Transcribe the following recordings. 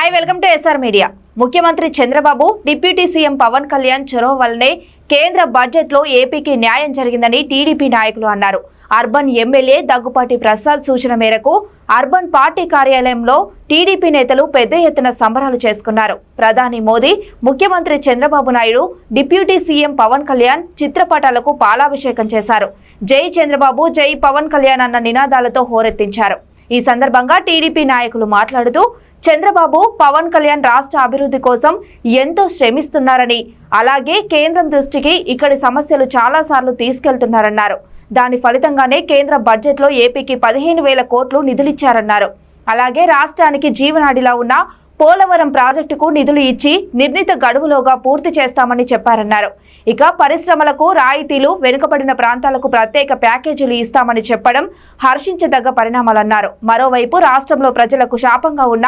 Hi welcome to SR media. ముఖ్యమంత్రి Chandrababu deputy CM Pawan Kalyan చొరవ వల్లనే కేంద్ర బడ్జెట్లో ఏపీకి న్యాయం జరిగిందని టీడీపీ నాయకులు అన్నారు. అర్బన్ ఎమ్మెల్యే దగ్గుపాటి ప్రసాద్ సూచన మేరకు అర్బన్ పార్టీ కార్యాలయంలో టీడీపీ నేతలు పెద్ద ఎత్తున సంబరాలు చేసుకున్నారు. ప్రధాని మోదీ, ముఖ్యమంత్రి చంద్రబాబు నాయుడు, డిప్యూటీ సీఎం పవన్ కళ్యాణ్ చిత్రపటాలకు పాలాభిషేకం చేశారు. జై చంద్రబాబు, జై పవన్ కళ్యాణ్ అన్న నినాదాలతో హోరెత్తించారు. ఈ సందర్భంగా టీడీపీ నాయకులు మాట్లాడుతూ చంద్రబాబు, పవన్ కళ్యాణ్ రాష్ట్ర అభివృద్ధి కోసం ఎంతో శ్రమిస్తున్నారని, అలాగే కేంద్రం దృష్టికి ఇక్కడి సమస్యలు చాలాసార్లు తీసుకెళ్తున్నారన్నారు. దాని ఫలితంగానే కేంద్ర బడ్జెట్లో ఏపీకి 15,000 కోట్లు నిధులిచ్చారన్నారు. అలాగే రాష్ట్రానికి జీవనాడిలా ఉన్న పోలవరం ప్రాజెక్టుకు నిధులు ఇచ్చి నిర్ణీత గడువులోగా పూర్తి చేస్తామని చెప్పారన్నారు. ఇక పరిశ్రమలకు రాయితీలు, వెనుకబడిన ప్రాంతాలకు ప్రత్యేక ప్యాకేజీలు ఇస్తామని చెప్పడం హర్షించదగ్గ పరిణామాలన్నారు. మరోవైపు రాష్ట్రంలో ప్రజలకు శాపంగా ఉన్న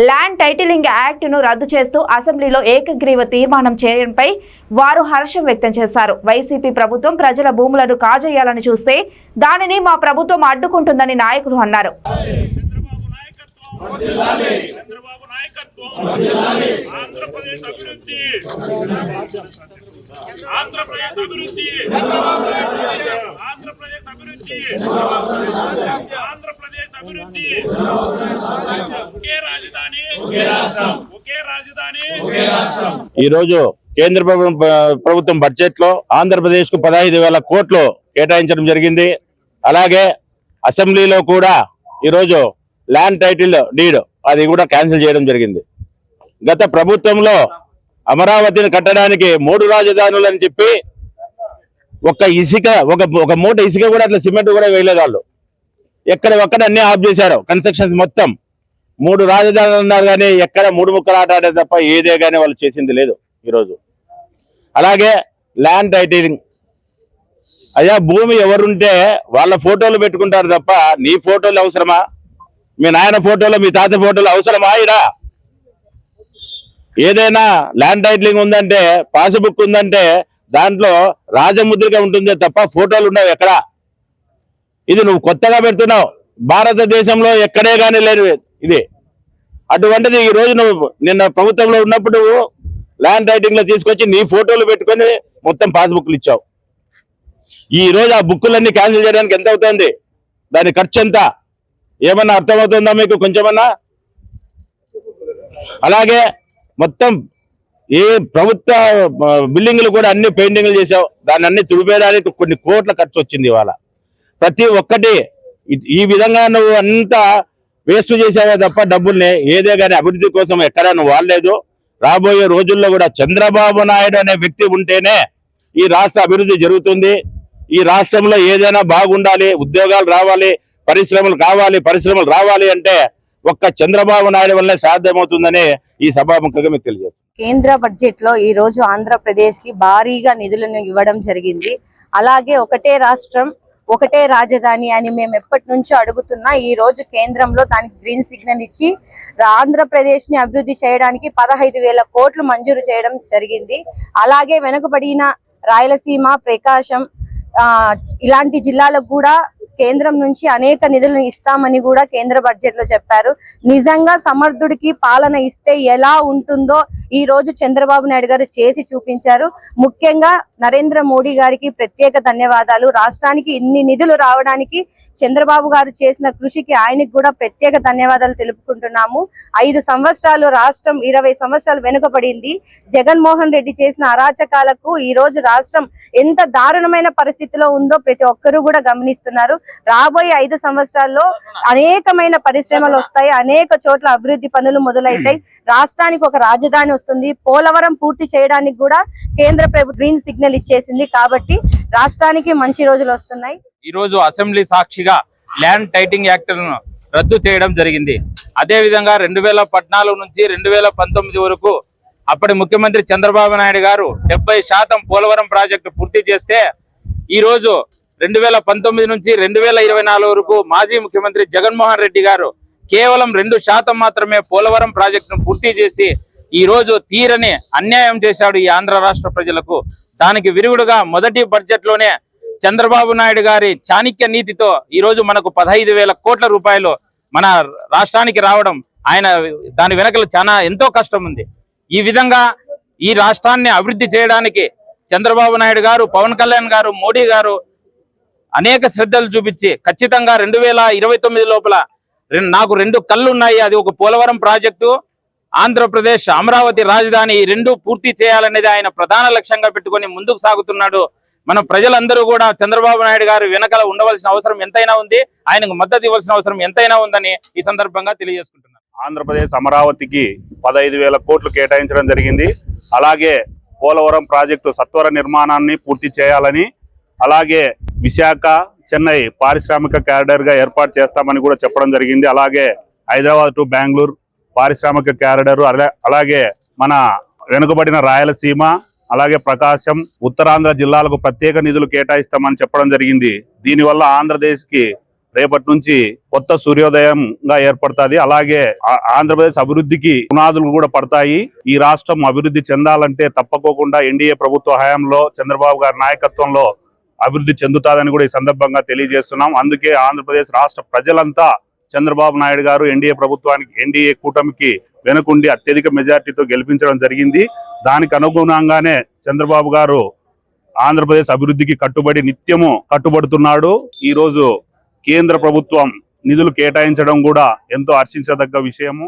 ల్యాండ్ టైటిలింగ్ యాక్ట్ను రద్దు చేస్తూ అసెంబ్లీలో ఏకగ్రీవ తీర్మానం చేయడంపై వారు హర్షం వ్యక్తం చేశారు. వైసీపీ ప్రభుత్వం ప్రజల భూములను కాజేయాలని చూస్తే దానిని మా ప్రభుత్వం అడ్డుకుంటుందని నాయకులు అన్నారు. ఆంధ్రప్రదేశ్ అభివృద్ధి, ఆంధ్రప్రదేశ్ అభివృద్ధి, ఆంధ్రప్రదేశ్ అభివృద్ధి, ఆంధ్రప్రదేశ్ అభివృద్ధి. ఒకే రాజధాని, ఒకే రాష్ట్రం, ఒకే రాజధాని, ఒకే రాష్ట్రం. ఈరోజు కేంద్ర ప్రభుత్వం బడ్జెట్ లో ఆంధ్రప్రదేశ్ కు 15,000 కోట్లు కేటాయించడం జరిగింది. అలాగే అసెంబ్లీలో కూడా ఈరోజు ల్యాండ్ టైటిల్ డీడ్ అది కూడా క్యాన్సిల్ చేయడం జరిగింది. గత ప్రభుత్వంలో అమరావతిని కట్టడానికి 3 రాజధానులు అని చెప్పి ఒక మూట ఇసుక కూడా అట్లా సిమెంట్ కూడా వేయలేదు. వాళ్ళు ఒక్కడ అన్ని ఆఫ్ చేశారు. కన్స్ట్రక్షన్స్ మొత్తం 3 రాజధానులు ఉన్నారు కానీ ఎక్కడ 3 ముక్కలు ఆట ఆడే తప్ప ఏదే కానీ వాళ్ళు చేసింది లేదు ఈరోజు. అలాగే ల్యాండ్ టైటిలింగ్, అయ్యా భూమి ఎవరుంటే వాళ్ళ ఫోటోలు పెట్టుకుంటారు తప్ప నీ ఫోటోలు అవసరమా? మీ నాయన ఫోటోలు, మీ తాత ఫోటోలు అవసరమా? ఇరా ఏదైనా ల్యాండ్ టైటిలింగ్ ఉందంటే, పాస్బుక్ ఉందంటే దాంట్లో రాజముద్రిక ఉంటుంది తప్ప ఫోటోలు ఉండవు ఎక్కడ. ఇది నువ్వు కొత్తగా పెడుతున్నావు. భారతదేశంలో ఎక్కడే కానీ లేదు ఇది. అటువంటిది ఈ రోజు నువ్వు నిన్న ప్రభుత్వంలో ఉన్నప్పుడు ల్యాండ్ టైటిలింగ్ లో తీసుకొచ్చి నీ ఫోటోలు పెట్టుకొని మొత్తం పాస్బుక్లు ఇచ్చావు. ఈ రోజు ఆ బుక్కులన్నీ క్యాన్సిల్ చేయడానికి ఎంత అవుతుంది? దాని ఖర్చు ఎంత? ఏమన్నా అర్థమవుతుందా మీకు కొంచెమన్నా? అలాగే మొత్తం ఏ ప్రభుత్వ బిల్డింగ్లు కూడా అన్ని పెయింటింగ్లు చేసావు. దాన్ని అన్ని తుడిపేయడానికి కొన్ని కోట్ల ఖర్చు వచ్చింది. ఇవాళ ప్రతి ఒక్కటి ఈ విధంగా నువ్వు అంతా వేస్ట్ చేసావే తప్ప డబ్బుల్ని ఏదే కానీ అభివృద్ధి కోసం ఎక్కడా నువ్వు వాడలేదు. రాబోయే రోజుల్లో కూడా చంద్రబాబు నాయుడు అనే వ్యక్తి ఉంటేనే ఈ రాష్ట్ర అభివృద్ధి జరుగుతుంది. ఈ రాష్ట్రంలో ఏదైనా బాగుండాలి, ఉద్యోగాలు రావాలి, పరిశ్రమలు రావాలి అంటే ఒక్క చంద్రబాబు నాయుడు వల్లే సాధ్యమవుతుందని ఈ సభాముఖంగా మీకు తెలియజేస్తాను. కేంద్ర బడ్జెట్ లో ఈ రోజు ఆంధ్రప్రదేశ్ కి భారీగా నిధులను ఇవ్వడం జరిగింది. అలాగే ఒకటే రాష్ట్రం, ఒకటే రాజధాని అని మేము ఎప్పటి నుంచో అడుగుతున్నా ఈ రోజు కేంద్రంలో దానికి గ్రీన్ సిగ్నల్ ఇచ్చి ఆంధ్రప్రదేశ్ ని అభివృద్ధి చేయడానికి 15,000 కోట్లు మంజూరు చేయడం జరిగింది. అలాగే వెనుకబడిన రాయలసీమ, ప్రకాశం ఇలాంటి జిల్లాలకు కూడా కేంద్రం నుంచి అనేక నిధులను ఇస్తామని కూడా కేంద్ర బడ్జెట్ లో చెప్పారు. నిజంగా సమర్థుడికి పాలన ఇస్తే ఎలా ఉంటుందో ఈ రోజు చంద్రబాబు నాయుడు గారు చేసి చూపించారు. ముఖ్యంగా నరేంద్ర మోడీ గారికి ప్రత్యేక ధన్యవాదాలు. రాష్ట్రానికి ఇన్ని నిధులు రావడానికి చంద్రబాబు గారు చేసిన కృషికి ఆయనకు కూడా ప్రత్యేక ధన్యవాదాలు తెలుపుకుంటున్నాము. 5 సంవత్సరాలు రాష్ట్రం 20 సంవత్సరాలు వెనుకబడింది. జగన్మోహన్ రెడ్డి చేసిన అరాచకాలకు ఈ రోజు రాష్ట్రం ఎంత దారుణమైన పరిస్థితిలో ఉందో ప్రతి ఒక్కరూ కూడా గమనిస్తున్నారు. రాబోయే 5 సంవత్సరాల్లో అనేకమైన పరిశ్రమలు వస్తాయి, అనేక చోట్ల అభివృద్ధి పనులు మొదలైతాయి. రాష్ట్రానికి ఒక రాజధాని వస్తుంది. పోలవరం పూర్తి చేయడానికి కూడా కేంద్ర ప్రభుత్వం గ్రీన్ సిగ్నల్ ఇచ్చేసింది. కాబట్టి రాష్ట్రానికి మంచి రోజులు వస్తున్నాయి. ఈ రోజు అసెంబ్లీ సాక్షిగా ల్యాండ్ టైటిలింగ్ యాక్ట్ ను రద్దు చేయడం జరిగింది. అదే విధంగా 2014 నుంచి 2019 వరకు అప్పటి ముఖ్యమంత్రి చంద్రబాబు నాయుడు గారు 70% పోలవరం ప్రాజెక్టు పూర్తి చేస్తే ఈ రోజు 2019 నుంచి 2024 వరకు మాజీ ముఖ్యమంత్రి జగన్మోహన్ రెడ్డి గారు కేవలం 2% మాత్రమే పోలవరం ప్రాజెక్టును పూర్తి చేసి ఈ రోజు తీరని అన్యాయం చేశాడు ఈ ఆంధ్ర రాష్ట్ర ప్రజలకు. దానికి విరుగుడుగా మొదటి బడ్జెట్ లోనే చంద్రబాబు నాయుడు గారి చాణక్య నీతితో ఈ రోజు మనకు 15,000 కోట్ల రూపాయలు మన రాష్ట్రానికి రావడం ఆయన దాని వెనకలు చాలా ఎంతో కష్టం ఉంది. ఈ విధంగా ఈ రాష్ట్రాన్ని అభివృద్ధి చేయడానికి చంద్రబాబు నాయుడు గారు, పవన్ కళ్యాణ్ గారు, మోడీ గారు అనేక శ్రద్ధలు చూపించి ఖచ్చితంగా 2029 లోపల నాకు 2 కళ్ళు ఉన్నాయి. అది ఒక పోలవరం ప్రాజెక్టు, ఆంధ్రప్రదేశ్ అమరావతి రాజధాని, ఈ 2 పూర్తి చేయాలనేది ఆయన ప్రధాన లక్ష్యంగా పెట్టుకొని ముందుకు సాగుతున్నాడు. మనం ప్రజలందరూ కూడా చంద్రబాబు నాయుడు గారు వెనకాల ఉండవలసిన అవసరం ఎంతైనా ఉంది, ఆయనకు మద్దతు ఇవ్వాల్సిన అవసరం ఎంతైనా ఉందని ఈ సందర్భంగా తెలియజేసుకుంటున్నాను. ఆంధ్రప్రదేశ్ అమరావతికి 15,000 కోట్లు కేటాయించడం జరిగింది. అలాగే పోలవరం ప్రాజెక్టు సత్వర నిర్మాణాన్ని పూర్తి చేయాలని, అలాగే విశాఖ, చెన్నై పారిశ్రామిక క్యారిడర్ గా ఏర్పాటు చేస్తామని కూడా చెప్పడం జరిగింది. అలాగే హైదరాబాద్ టు బెంగళూరు పారిశ్రామిక క్యారిడర్, అలాగే మన వెనుకబడిన రాయలసీమ, అలాగే ప్రకాశం, ఉత్తరాంధ్ర జిల్లాలకు ప్రత్యేక నిధులు కేటాయిస్తామని చెప్పడం జరిగింది. దీనివల్ల ఆంధ్రప్రదేశ్ కి రేపటి నుంచి కొత్త సూర్యోదయంగా ఏర్పడుతుంది. అలాగే ఆంధ్రప్రదేశ్ అభివృద్ధికి పునాదులు కూడా పడతాయి. ఈ రాష్ట్రం అభివృద్ధి చెందాలంటే తప్పకోకుండా ఎన్డీఏ ప్రభుత్వ హయాంలో చంద్రబాబు గారి నాయకత్వంలో అభివృద్ధి చెందుతాదని కూడా ఈ సందర్భంగా తెలియజేస్తున్నాం. అందుకే ఆంధ్రప్రదేశ్ రాష్ట్ర ప్రజలంతా చంద్రబాబు నాయుడు గారు ఎన్డీఏ ప్రభుత్వానికి, ఎన్డీఏ కూటమికి వెనుకుండి అత్యధిక మెజార్టీతో గెలిపించడం జరిగింది. దానికి అనుగుణంగానే చంద్రబాబు గారు ఆంధ్రప్రదేశ్ అభివృద్ధికి నిత్యము కట్టుబడుతున్నాడు. ఈ రోజు కేంద్ర ప్రభుత్వం నిధులు కేటాయించడం కూడా ఎంతో హర్షించదగ్గ విషయము.